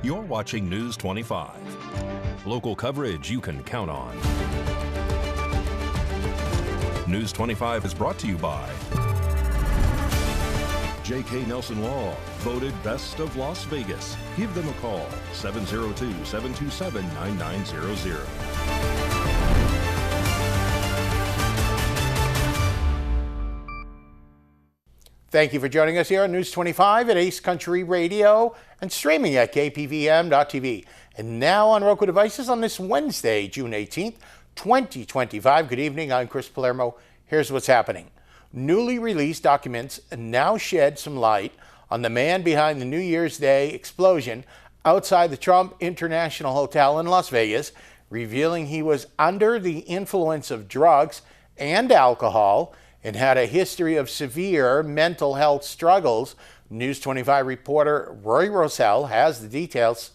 You're watching News 25. Local coverage you can count on. News 25 is brought to you by J.K. Nelson Law, voted Best of Las Vegas. Give them a call, 702-727-9900. Thank you for joining us here on News 25 at Ace Country Radio and streaming at KPVM-TV. And now on Roku devices on this Wednesday, June 18th, 2025. Good evening, I'm Chris Palermo. Here's what's happening. Newly released documents now shed some light on the man behind the New Year's Day explosion outside the Trump International Hotel in Las Vegas, revealing he was under the influence of drugs and alcohol and had a history of severe mental health struggles. News 25 reporter Roy Rosell has the details.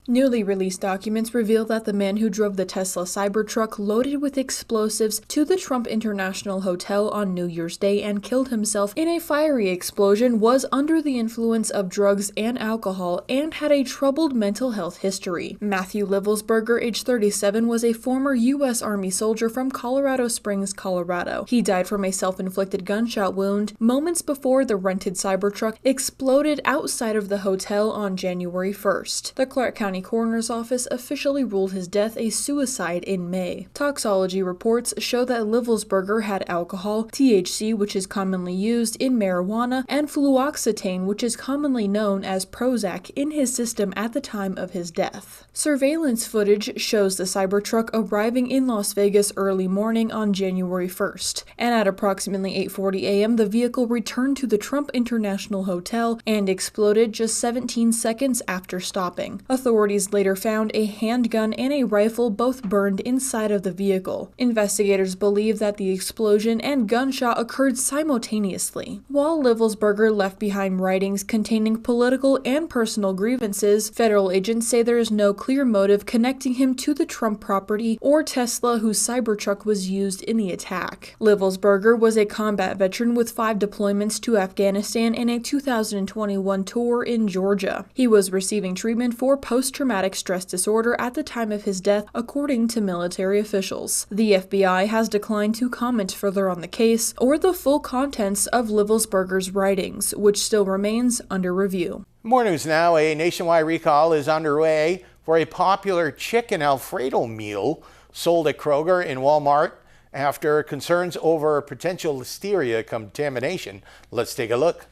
Newly released documents reveal that the man who drove the Tesla Cybertruck loaded with explosives to the Trump International Hotel on New Year's Day and killed himself in a fiery explosion was under the influence of drugs and alcohol and had a troubled mental health history. Matthew Livelsberger, age 37, was a former U.S. Army soldier from Colorado Springs, Colorado. He died from a self-inflicted gunshot wound moments before the rented Cybertruck exploded outside of the hotel on January 1st. The Clark County Coroner's Office officially ruled his death a suicide in May. Toxology reports show that Livelsberger had alcohol, THC, which is commonly used in marijuana, and fluoxetine, which is commonly known as Prozac, in his system at the time of his death. Surveillance footage shows the Cybertruck arriving in Las Vegas early morning on January 1st, and at approximately 8:40 a.m. the vehicle returned to the Trump International Hotel and exploded just 17 seconds after stopping. Authorities later found a handgun and a rifle both burned inside of the vehicle. Investigators believe that the explosion and gunshot occurred simultaneously. While Livelsberger left behind writings containing political and personal grievances, federal agents say there is no clear motive connecting him to the Trump property or Tesla, whose Cybertruck was used in the attack. Livelsberger was a combat veteran with 5 deployments to Afghanistan and a 2021 tour in Georgia. He was receiving treatment for post-traumatic stress disorder at the time of his death, according to military officials. The FBI has declined to comment further on the case or the full contents of Livelsberger's writings, which still remains under review. More news now. A nationwide recall is underway for a popular chicken Alfredo meal sold at Kroger and Walmart after concerns over potential listeria contamination. Let's take a look.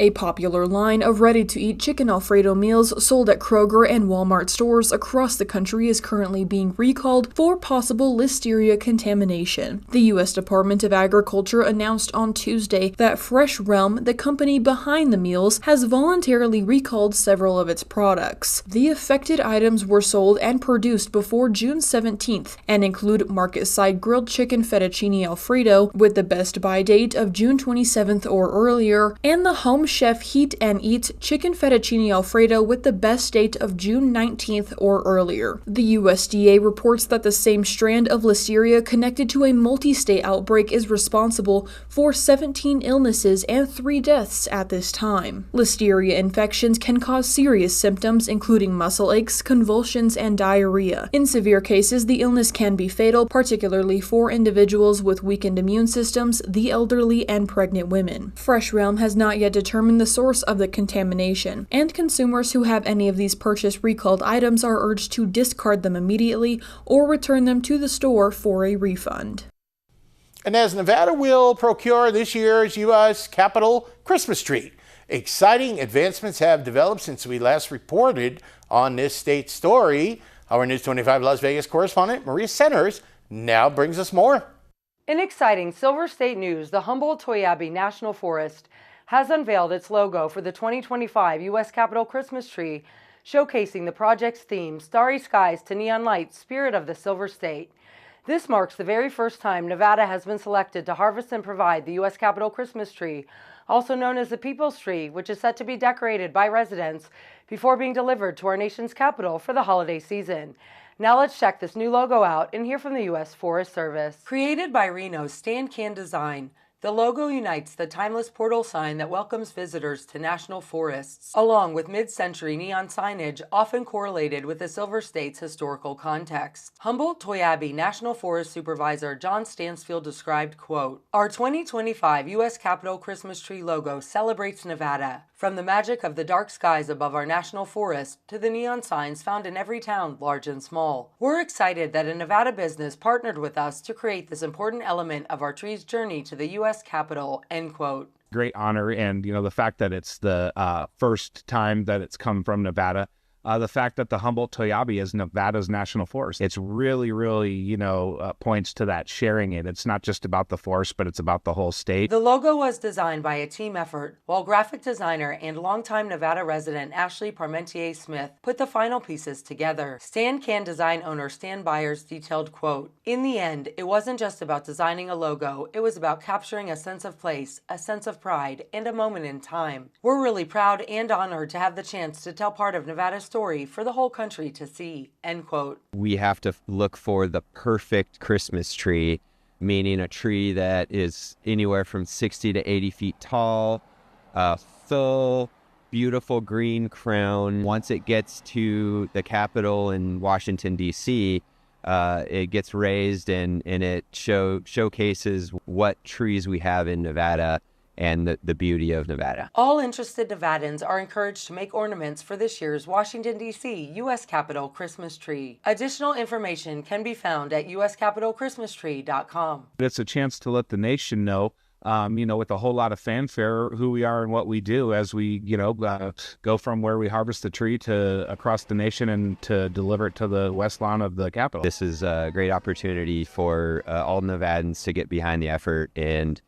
A popular line of ready-to-eat chicken Alfredo meals sold at Kroger and Walmart stores across the country is currently being recalled for possible listeria contamination. The U.S. Department of Agriculture announced on Tuesday that Fresh Realm, the company behind the meals, has voluntarily recalled several of its products. The affected items were sold and produced before June 17th and include market-side grilled chicken fettuccine Alfredo with the best buy date of June 27th or earlier, and the Home Chef Heat and Eat chicken fettuccine Alfredo with the best date of June 19th or earlier. The USDA reports that the same strand of listeria connected to a multi-state outbreak is responsible for 17 illnesses and 3 deaths at this time. Listeria infections can cause serious symptoms, including muscle aches, convulsions, and diarrhea. In severe cases, the illness can be fatal, particularly for individuals with weakened immune systems, the elderly, and pregnant women. Fresh Realm has not yet determined the source of the contamination, and consumers who have any of these purchased recalled items are urged to discard them immediately or return them to the store for a refund. And as Nevada will procure this year's U.S. Capitol Christmas tree, exciting advancements have developed since we last reported on this state story. Our News 25 Las Vegas correspondent Maria Centers now brings us more. In exciting Silver State news, the Humboldt-Toyabe National Forest has unveiled its logo for the 2025 U.S. Capitol Christmas tree, showcasing the project's theme, Starry Skies to Neon Lights, Spirit of the Silver State. This marks the very first time Nevada has been selected to harvest and provide the U.S. Capitol Christmas tree, also known as the People's Tree, which is set to be decorated by residents before being delivered to our nation's capital for the holiday season. Now let's check this new logo out and hear from the U.S. Forest Service. Created by Reno's Stan Can Design, The logo unites the timeless portal sign that welcomes visitors to national forests, along with mid-century neon signage often correlated with the Silver State's historical context. Humboldt-Toyabe National Forest Supervisor John Stansfield described, quote, "Our 2025 U.S. Capitol Christmas tree logo celebrates Nevada, from the magic of the dark skies above our national forest to the neon signs found in every town, large and small. We're excited that a Nevada business partnered with us to create this important element of our tree's journey to the U.S. Capitol," end quote. Great honor, and the fact that it's the first time that it's come from Nevada, the fact that the Humboldt-Toyabe is Nevada's national forest, it's really points to that sharing it. It's not just about the forest, but it's about the whole state. The logo was designed by a team effort, while graphic designer and longtime Nevada resident Ashley Parmentier Smith put the final pieces together. Stan Can design owner Stan Byers detailed, quote, "In the end, it wasn't just about designing a logo, it was about capturing a sense of place, a sense of pride, and a moment in time. We're really proud and honored to have the chance to tell part of Nevada's story for the whole country to see," end quote. We have to look for the perfect Christmas tree, meaning a tree that is anywhere from 60 to 80 feet tall, full, beautiful green crown. Once it gets to the Capitol in Washington, D.C., it gets raised and it showcases what trees we have in Nevada and the beauty of Nevada. All interested Nevadans are encouraged to make ornaments for this year's Washington, D.C. U.S. Capitol Christmas tree. Additional information can be found at uscapitolchristmastree.com. It's a chance to let the nation know, with a whole lot of fanfare, who we are and what we do as we, go from where we harvest the tree to across the nation and to deliver it to the west lawn of the Capitol. This is a great opportunity for all Nevadans to get behind the effort and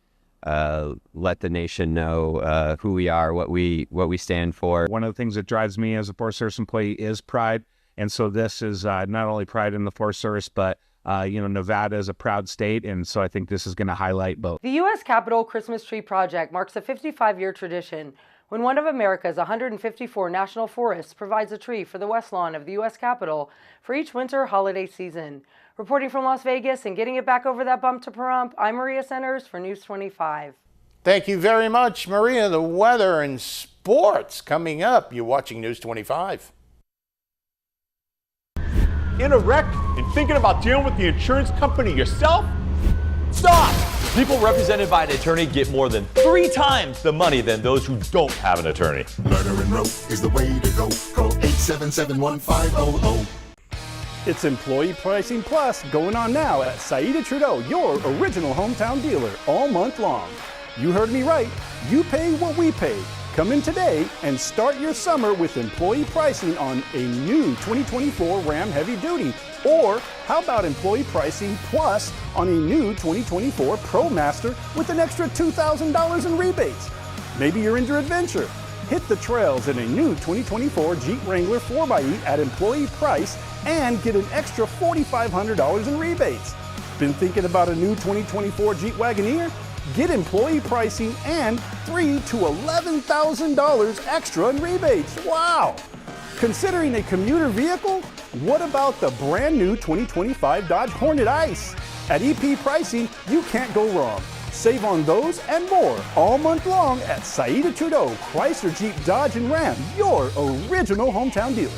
let the nation know who we are, what we stand for. One of the things that drives me as a Forest Service employee is pride, and so this is not only pride in the Forest Service, but Nevada is a proud state, and so I think this is going to highlight both. The U.S. Capitol Christmas Tree Project marks a 55-year tradition when one of America's 154 national forests provides a tree for the west lawn of the U.S. Capitol for each winter holiday season. Reporting from Las Vegas and getting it back over that bump to Pahrump, I'm Maria Centers for News 25. Thank you very much, Maria. The weather and sports coming up. You're watching News 25. In a wreck and thinking about dealing with the insurance company yourself? Stop! People represented by an attorney get more than 3 times the money than those who don't have an attorney. Murder and rope is the way to go. Call 877-1500. It's Employee Pricing Plus going on now at Saida Trudeau, your original hometown dealer, all month long. You heard me right. You pay what we pay. Come in today and start your summer with employee pricing on a new 2024 Ram Heavy Duty. Or how about employee pricing plus on a new 2024 ProMaster with an extra $2,000 in rebates? Maybe you're into adventure. Hit the trails in a new 2024 Jeep Wrangler 4xe at employee price and get an extra $4,500 in rebates. Been thinking about a new 2024 Jeep Wagoneer? Get employee pricing and $3,000 to $11,000 extra in rebates. Wow! Considering a commuter vehicle? What about the brand new 2025 Dodge Hornet Ice? At EP Pricing, you can't go wrong. Save on those and more all month long at Saida Trudeau, Chrysler, Jeep, Dodge, and Ram, your original hometown dealer.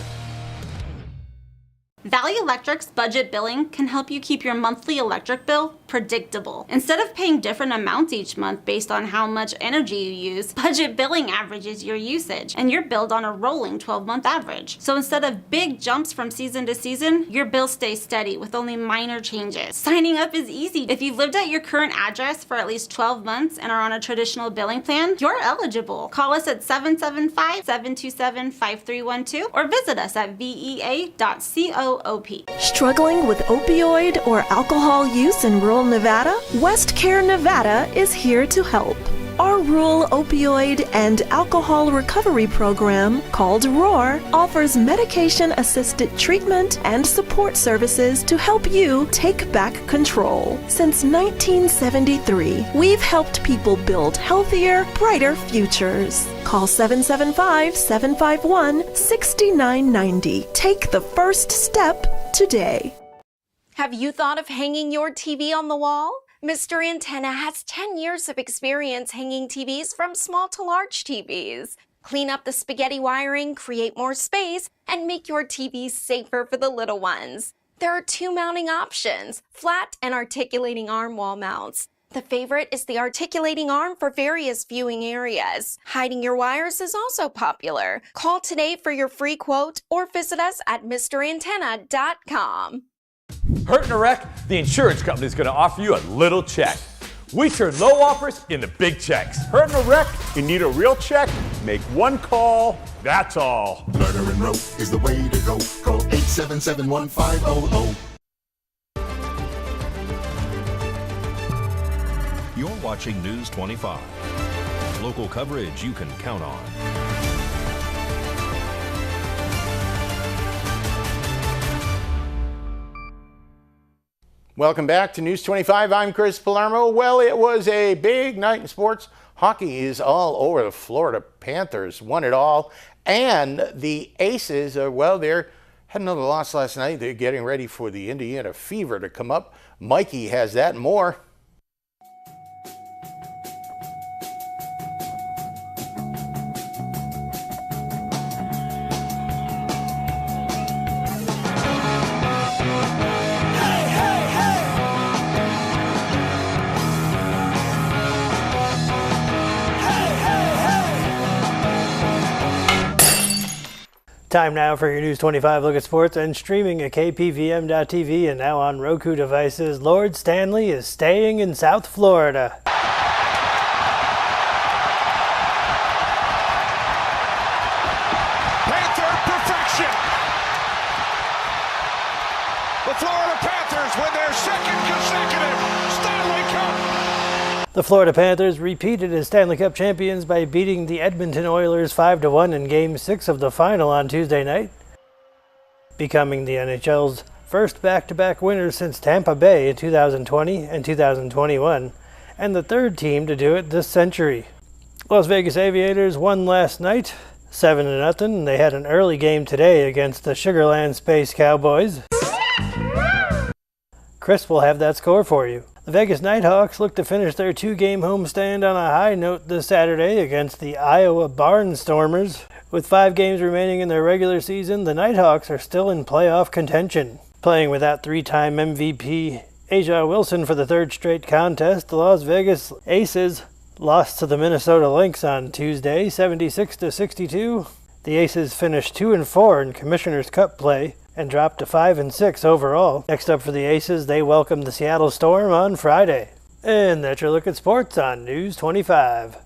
Valley Electric's budget billing can help you keep your monthly electric bill predictable. Instead of paying different amounts each month based on how much energy you use, budget billing averages your usage, and you're billed on a rolling 12-month average. So instead of big jumps from season to season, your bill stays steady with only minor changes. Signing up is easy. If you've lived at your current address for at least 12 months and are on a traditional billing plan, you're eligible. Call us at 775-727-5312 or visit us at vea.co. Struggling with opioid or alcohol use in rural Nevada? West Care Nevada is here to help. Our rural opioid and alcohol recovery program, called ROAR, offers medication-assisted treatment and support services to help you take back control. Since 1973, we've helped people build healthier, brighter futures. Call 775-751-6990. Take the first step today. Have you thought of hanging your TV on the wall? Mr. Antenna has 10 years of experience hanging TVs from small to large TVs. Clean up the spaghetti wiring, create more space, and make your TV safer for the little ones. There are 2 mounting options, flat and articulating arm wall mounts. The favorite is the articulating arm for various viewing areas. Hiding your wires is also popular. Call today for your free quote or visit us at MrAntenna.com. Hurt in a wreck? The insurance company is going to offer you a little check. We turn low offers into big checks. Hurt in a wreck? You need a real check? Make one call, that's all. Murder and rope is the way to go. Call 877-1500. You're watching News 25. Local coverage you can count on. Welcome back to News 25. I'm Chris Palermo. Well, it was a big night in sports. Hockey is all over. The Florida Panthers won it all. And the Aces, they're had another loss last night. They're getting ready for the Indiana Fever to come up. Mikey has that and more. Time now for your News 25 look at sports and streaming at KPVM.TV and now on Roku devices. Lord Stanley is staying in South Florida. Panther perfection. The Florida Panthers win their second consecutive Stanley Cup. The Florida Panthers repeated as Stanley Cup champions by beating the Edmonton Oilers 5-1 in Game 6 of the final on Tuesday night, becoming the NHL's first back-to-back winners since Tampa Bay in 2020 and 2021, and the third team to do it this century. Las Vegas Aviators won last night, 7-0. They had an early game today against the Sugarland Space Cowboys. Chris will have that score for you. The Vegas Nighthawks look to finish their 2-game homestand on a high note this Saturday against the Iowa Barnstormers. With 5 games remaining in their regular season, the Nighthawks are still in playoff contention. Playing without 3-time MVP Aja Wilson for the 3rd straight contest, the Las Vegas Aces lost to the Minnesota Lynx on Tuesday, 76-62. The Aces finished 2-4 in Commissioner's Cup play and dropped to 5-6 overall. Next up for the Aces, they welcomed the Seattle Storm on Friday. And that's your look at sports on News 25.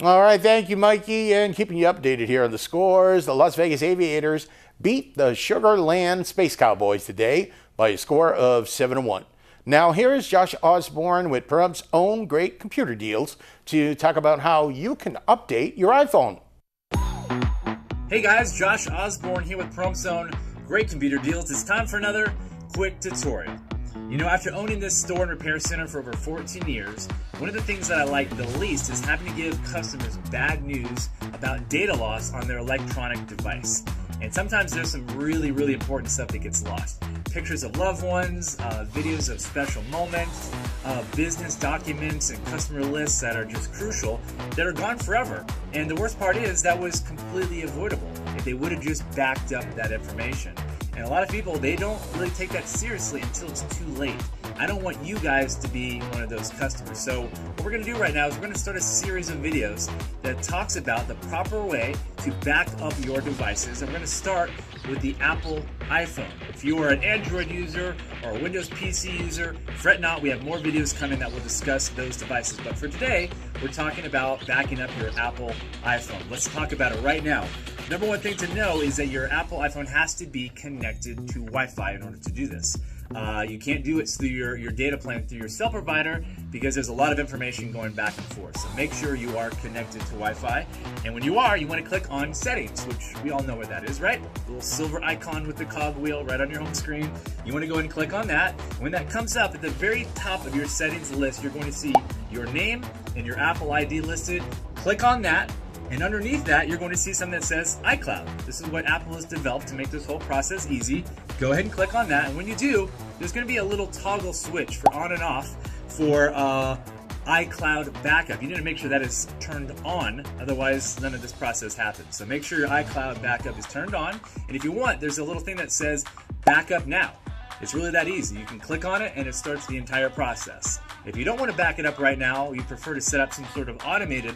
All right, thank you, Mikey, and keeping you updated here on the scores. The Las Vegas Aviators beat the Sugarland Space Cowboys today by a score of 7-1. Now here is Josh Osborne with Perhup's own great computer deals to talk about how you can update your iPhone. Hey guys, Josh Osborne here with Perhup's own great computer deals. It's time for another quick tutorial. You know, after owning this store and repair center for over 14 years, one of the things that I like the least is having to give customers bad news about data loss on their electronic device. And sometimes there's some really, really important stuff that gets lost. Pictures of loved ones, videos of special moments, business documents and customer lists that are just crucial that are gone forever. And the worst part is that was completely avoidable if they would have just backed up that information. And a lot of people, they don't really take that seriously until it's too late. I don't want you guys to be one of those customers. So what we're going to do right now is we're going to start a series of videos that talks about the proper way to back up your devices. And we're going to start with the Apple iPhone. If you are an Android user or a Windows PC user, fret not, we have more videos coming that will discuss those devices. But for today, we're talking about backing up your Apple iPhone. Let's talk about it right now. Number one thing to know is that your Apple iPhone has to be connected to Wi-Fi in order to do this. You can't do it through your data plan through your cell provider because there's a lot of information going back and forth. So make sure you are connected to Wi-Fi. And when you are, you want to click on Settings, which we all know where that is, right? The little silver icon with the cogwheel right on your home screen. You want to go ahead and click on that. And when that comes up at the very top of your settings list, you're going to see your name and your Apple ID listed. Click on that. And underneath that, you're going to see something that says iCloud. This is what Apple has developed to make this whole process easy. go ahead and click on that. And when you do, there's going to be a little toggle switch for on and off for iCloud backup. You need to make sure that is turned on, otherwise none of this process happens. So make sure your iCloud backup is turned on, and if you want, there's a little thing that says backup now. It's really that easy. You can click on it and it starts the entire process. If you don't want to back it up right now, you prefer to set up some sort of automated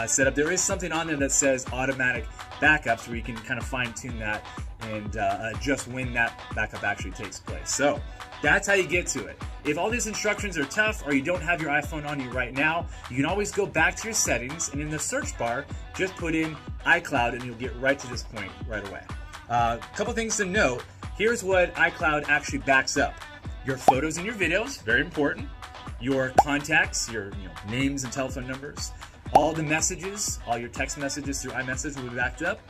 setup, there is something on there that says automatic backups where you can kind of fine tune that and adjust when that backup actually takes place. So that's how you get to it. If all these instructions are tough or you don't have your iPhone on you right now, you can always go back to your settings and in the search bar, just put in iCloud and you'll get right to this point right away. A couple things to note. Here's what iCloud actually backs up. Your photos and your videos, very important. Your contacts, your names and telephone numbers. All the messages, all your text messages through iMessage will be backed up.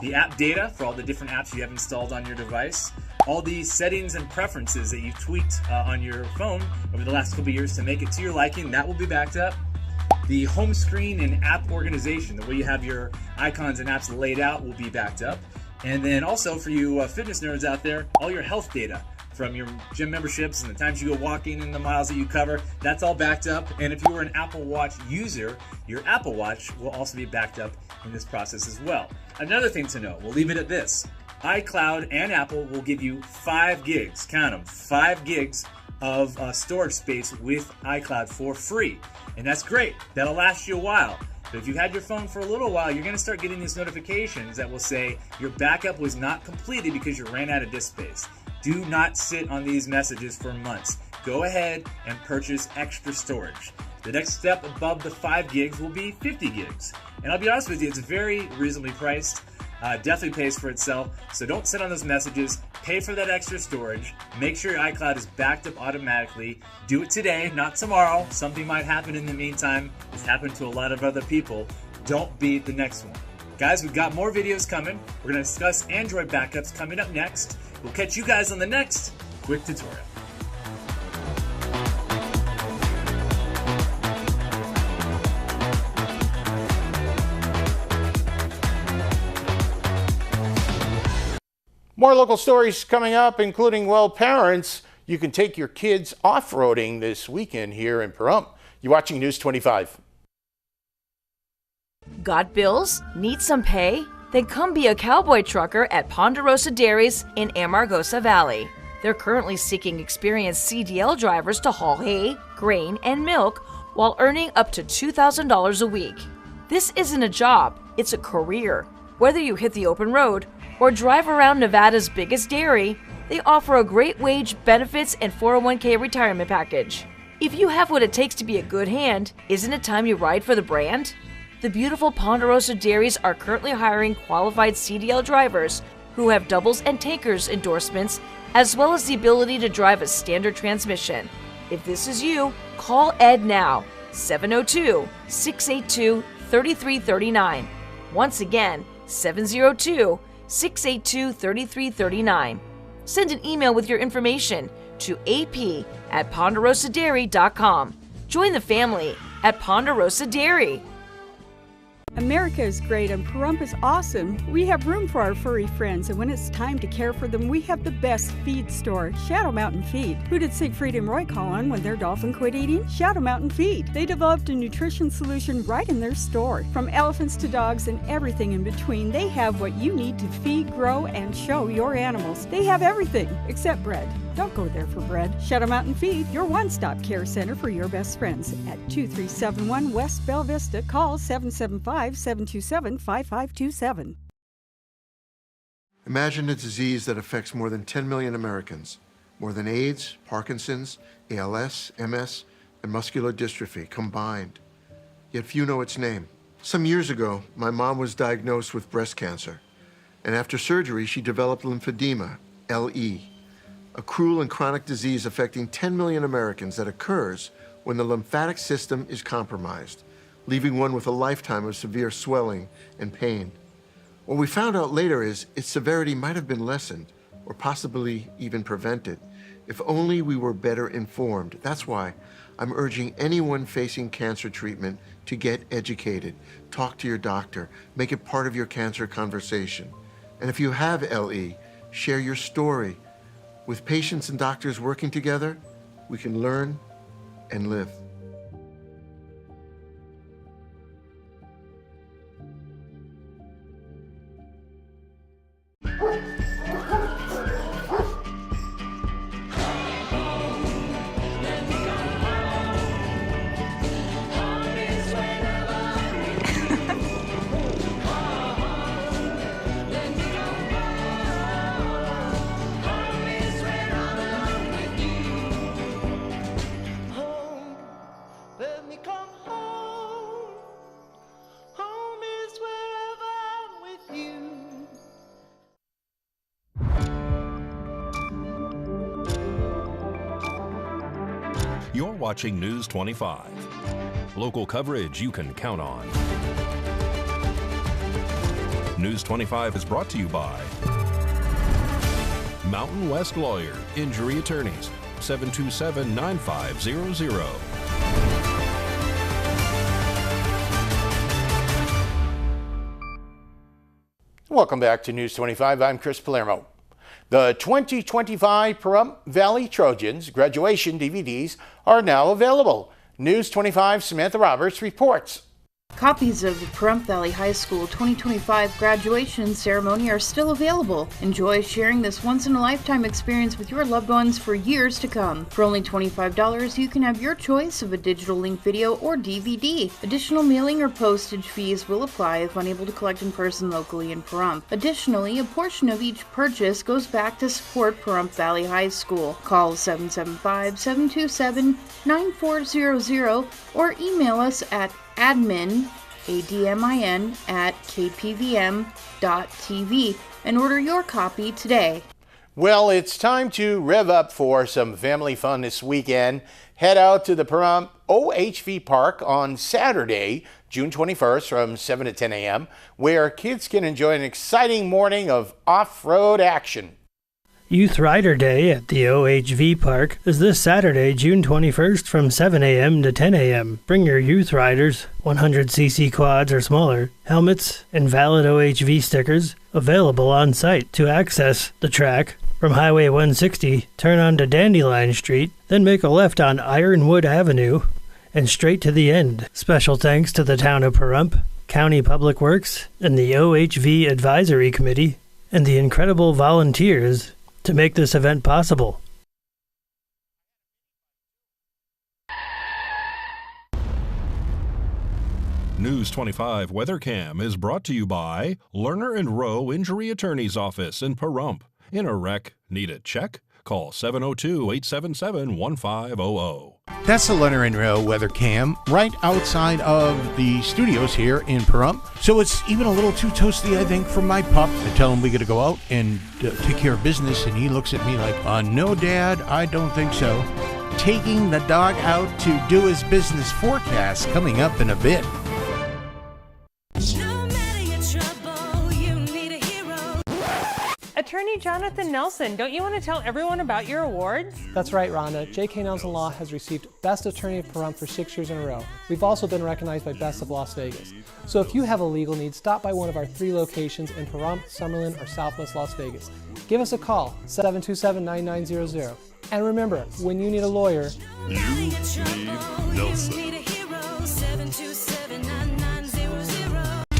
The app data for all the different apps you have installed on your device. All the settings and preferences that you've tweaked on your phone over the last couple of years to make it to your liking, that will be backed up. The home screen and app organization, the way you have your icons and apps laid out, will be backed up. And then also for you fitness nerds out there, all your health data from your gym memberships and the times you go walking and the miles that you cover, that's all backed up. And if you were an Apple Watch user, your Apple Watch will also be backed up in this process as well. Another thing to know, we'll leave it at this. iCloud and Apple will give you 5 gigs, count them, 5 gigs of storage space with iCloud for free. And that's great. That'll last you a while. But if you had your phone for a little while, you're going to start getting these notifications that will say your backup was not completed because you ran out of disk space. Do not sit on these messages for months. Go ahead and purchase extra storage. The next step above the 5 gigs will be 50 gigs. And I'll be honest with you, it's very reasonably priced. Definitely pays for itself. So don't sit on those messages. Pay for that extra storage. Make sure your iCloud is backed up automatically. Do it today, not tomorrow. Something might happen in the meantime. It's happened to a lot of other people. Don't be the next one. Guys, we've got more videos coming. We're going to discuss Android backups coming up next. We'll catch you guys on the next quick tutorial. More local stories coming up, including, well, parents, you can take your kids off-roading this weekend here in Pahrump. You're watching News 25. Got bills? Need some pay? Then come be a cowboy trucker at Ponderosa Dairies in Amargosa Valley. They're currently seeking experienced CDL drivers to haul hay, grain, and milk while earning up to $2,000 a week. This isn't a job, it's a career. Whether you hit the open road or drive around Nevada's biggest dairy, they offer a great wage, benefits, and 401k retirement package. If you have what it takes to be a good hand, isn't it time you ride for the brand? The beautiful Ponderosa Dairies are currently hiring qualified CDL drivers who have doubles and tankers endorsements, as well as the ability to drive a standard transmission. If this is you, call Ed now, 702-682-3339. Once again, 702-682-3339. Send an email with your information to ap@ponderosadairy.com. Join the family at Ponderosa Dairy. America is great and Pahrump is awesome. We have room for our furry friends, and when it's time to care for them, we have the best feed store, Shadow Mountain Feed. Who did Siegfried and Roy call on when their dolphin quit eating? Shadow Mountain Feed. They developed a nutrition solution right in their store. From elephants to dogs and everything in between, they have what you need to feed, grow, and show your animals. They have everything except bread. Don't go there for bread. Shadow Mountain Feed, your one-stop care center for your best friends. At 2371 West Bella Vista, call 775-727-5527. Imagine a disease that affects more than 10 million Americans. More than AIDS, Parkinson's, ALS, MS, and muscular dystrophy combined. Yet few know its name. Some years ago, my mom was diagnosed with breast cancer. And after surgery, she developed lymphedema, LE. A cruel and chronic disease affecting 10 million Americans that occurs when the lymphatic system is compromised, leaving one with a lifetime of severe swelling and pain. What we found out later is its severity might have been lessened or possibly even prevented if only we were better informed. That's why I'm urging anyone facing cancer treatment to get educated, talk to your doctor, make it part of your cancer conversation. And if you have LE, share your story. With patients and doctors working together, we can learn and live. You're watching News 25. Local coverage you can count on. News 25 is brought to you by Mountain West Lawyer, Injury Attorneys, 727-9500. Welcome back to News 25. I'm Chris Palermo. The 2025 Pahrump Valley Trojans graduation DVDs are now available. News 25's Samantha Roberts reports. Copies of the Pahrump Valley High School 2025 graduation ceremony are still available. Enjoy sharing this once-in-a-lifetime experience with your loved ones for years to come. For only $25, you can have your choice of a digital link video or DVD. Additional mailing or postage fees will apply if unable to collect in person locally in Pahrump. Additionally, a portion of each purchase goes back to support Pahrump Valley High School. Call 775-727-9400 or email us at admin, ADMIN, at KPVM.TV and order your copy today. Well, it's time to rev up for some family fun this weekend. Head out to the Pahrump OHV Park on Saturday, June 21st from 7 to 10 a.m., where kids can enjoy an exciting morning of off-road action. Youth Rider Day at the OHV Park is this Saturday, June 21st from 7 a.m. to 10 a.m. Bring your youth riders, 100cc quads or smaller, helmets, and valid OHV stickers available on site. To access the track from Highway 160, turn onto Dandelion Street, then make a left on Ironwood Avenue and straight to the end. Special thanks to the Town of Pahrump, County Public Works, and the OHV Advisory Committee, and the incredible volunteers to make this event possible. News 25 Weather Cam is brought to you by Lerner and Rowe Injury Attorney's Office in Pahrump. In a wreck, need a check? Call 702-877-1500. That's the Lerner & Rowe weather cam right outside of the studios here in Pahrump. So it's even a little too toasty, I think, for my pup. I tell him we got to go out and take care of business, and he looks at me like, no, Dad, I don't think so. Taking the dog out to do his business forecast coming up in a bit. Attorney Jonathan Nelson, don't you want to tell everyone about your awards? That's right, Rhonda. J.K. Nelson Law has received Best Attorney of Pahrump for 6 years in a row. We've also been recognized by Best of Las Vegas. So if you have a legal need, stop by one of our 3 locations in Pahrump, Summerlin, or Southwest Las Vegas. Give us a call, 727-9900. And remember, when you need a lawyer, you need Nelson.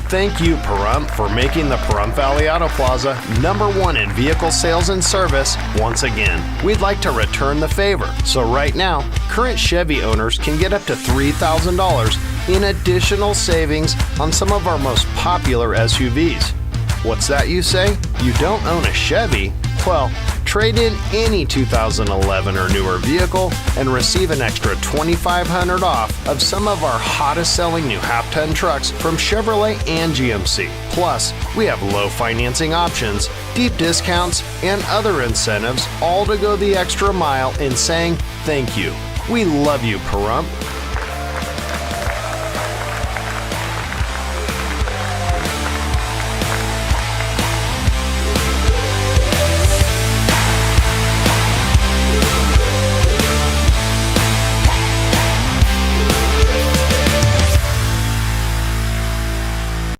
Thank you, Pahrump, for making the Pahrump Valley Auto Plaza #1 in vehicle sales and service once again. We'd like to return the favor. So right now, current Chevy owners can get up to $3,000 in additional savings on some of our most popular SUVs. What's that, you say? You don't own a Chevy? Well, trade in any 2011 or newer vehicle and receive an extra $2,500 off of some of our hottest selling new half-ton trucks from Chevrolet and GMC. Plus, we have low financing options, deep discounts, and other incentives, all to go the extra mile in saying thank you. We love you, Pahrump.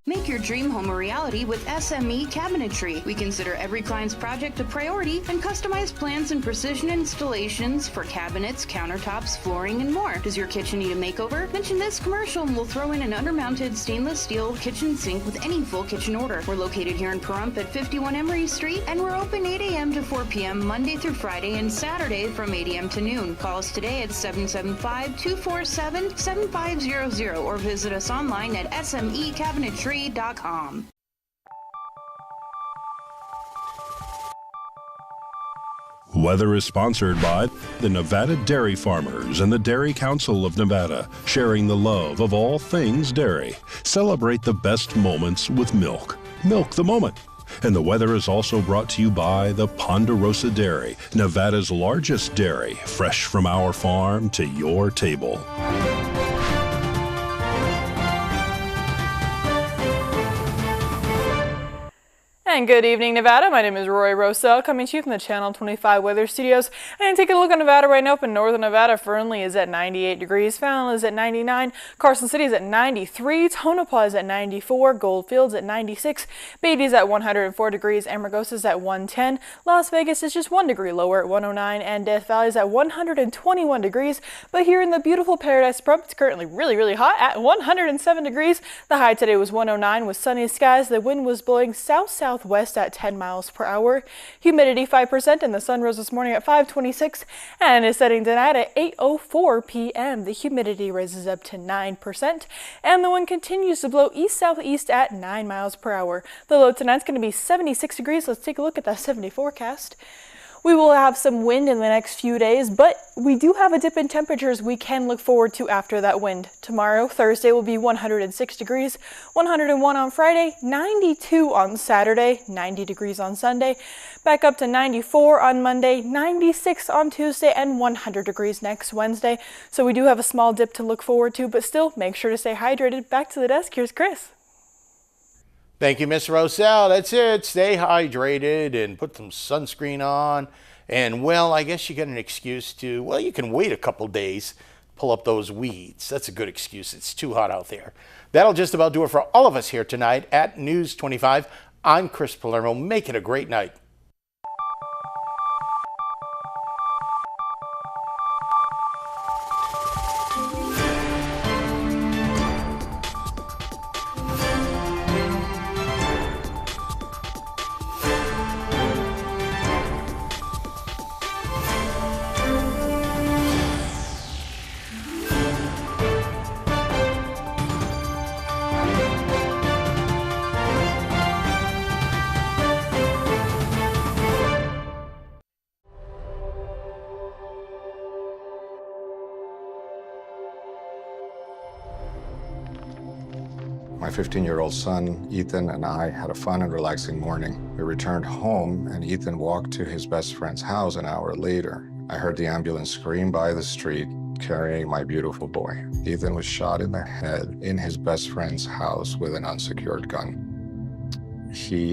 Make your dream home a reality quality with SME Cabinetry. We consider every client's project a priority and customize plans and precision installations for cabinets, countertops, flooring, and more. Does your kitchen need a makeover? Mention this commercial and we'll throw in an undermounted stainless steel kitchen sink with any full kitchen order. We're located here in Pahrump at 51 Emery Street, and we're open 8 a.m. to 4 p.m. Monday through Friday and Saturday from 8 a.m. to noon. Call us today at 775-247-7500 or visit us online at smecabinetry.com. Weather is sponsored by the Nevada Dairy Farmers and the Dairy Council of Nevada, sharing the love of all things dairy. Celebrate the best moments with milk. Milk the moment. And the weather is also brought to you by the Ponderosa Dairy, Nevada's largest dairy, fresh from our farm to your table. And good evening, Nevada. My name is Roy Rosell, coming to you from the Channel 25 Weather Studios. And taking a look at Nevada right now. Up in northern Nevada, Fernley is at 98 degrees, Fallon is at 99, Carson City is at 93, Tonopah is at 94, Goldfields at 96, Beatty is at 104 degrees, Amargosa is at 110, Las Vegas is just 1 degree lower at 109, and Death Valley is at 121 degrees. But here in the beautiful Paradise Pahrump, it's currently really hot at 107 degrees. The high today was 109 with sunny skies. The wind was blowing south-southwest at 10 miles per hour. Humidity 5%, and the sun rose this morning at 5:26 and is setting tonight at 8:04 p.m. The humidity rises up to 9%, and the wind continues to blow east-southeast at 9 miles per hour. The low tonight's going to be 76 degrees. Let's take a look at that 70 forecast. We will have some wind in the next few days, but we do have a dip in temperatures we can look forward to after that wind. Tomorrow, Thursday, will be 106 degrees, 101 on Friday, 92 on Saturday, 90 degrees on Sunday, back up to 94 on Monday, 96 on Tuesday, and 100 degrees next Wednesday. So we do have a small dip to look forward to, but still make sure to stay hydrated. Back to the desk. Here's Chris. Thank you, Miss Rosell. That's it. Stay hydrated and put some sunscreen on. And, well, I guess you get an excuse to, well, you can wait a couple days, pull up those weeds. That's a good excuse. It's too hot out there. That'll just about do it for all of us here tonight at News 25. I'm Chris Palermo. Make it a great night. My 15-year-old son, Ethan, and I had a fun and relaxing morning. We returned home, and Ethan walked to his best friend's house an hour later. I heard the ambulance scream by the street, carrying my beautiful boy. Ethan was shot in the head in his best friend's house with an unsecured gun. He